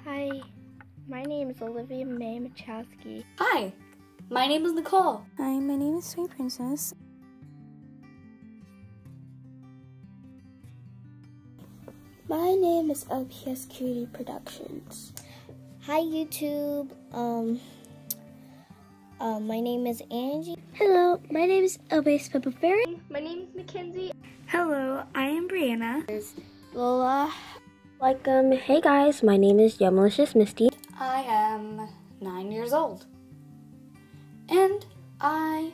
Hi, my name is Olivia Mae Machowski. Hi, my name is Nicole. Hi, my name is Sweet Princess. My name is LPS Cutie Productions. Hi YouTube, my name is Angie. Hello, my name is LPS Peppa Fairy. My name is Mackenzie. Hello, I am Brianna. Lola. Hey guys, my name is Yummalicious Misty. I am 9 years old. And I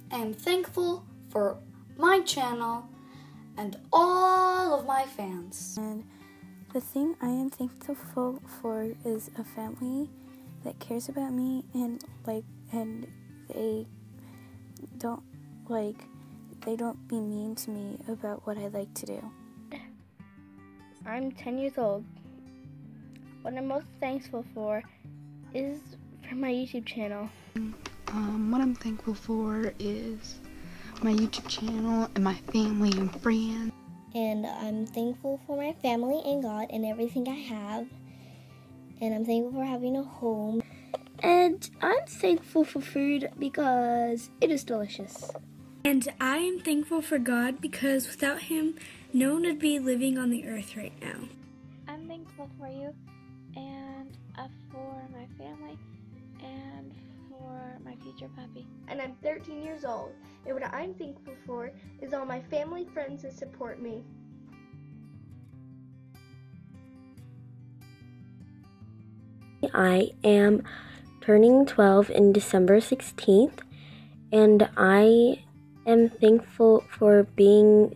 am thankful for my channel and all of my fans. And the thing I am thankful for is a family that cares about me and they don't be mean to me about what I like to do. I'm 10 years old. What I'm most thankful for is for my YouTube channel. What I'm thankful for is my YouTube channel and my family and friends. And I'm thankful for my family and God and everything I have. And I'm thankful for having a home. And I'm thankful for food because it is delicious. And I am thankful for God because without Him, no one would be living on the earth right now. I'm thankful for you and for my family and for my future puppy. And I'm 13 years old. And what I'm thankful for is all my family, friends that support me. I am turning 12 in December 16th, and I am thankful for being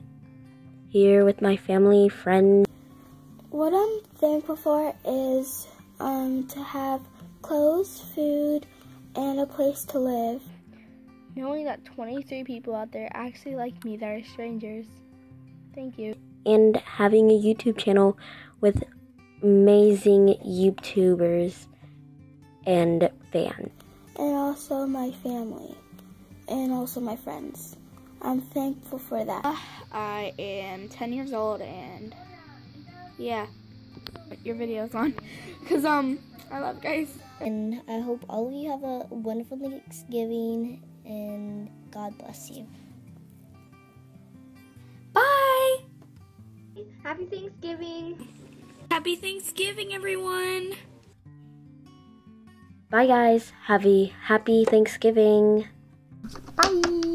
here with my family, friends. What I'm thankful for is to have clothes, food, and a place to live. Knowing that 23 people out there actually like me that are strangers. Thank you. And having a YouTube channel with amazing YouTubers and fans. And also my family. And also my friends. I'm thankful for that. I am 10 years old and yeah, put your videos on because I love you guys. And I hope all of you have a wonderful Thanksgiving and God bless you. Bye! Happy Thanksgiving! Happy Thanksgiving, everyone! Bye guys, happy Thanksgiving! Bye!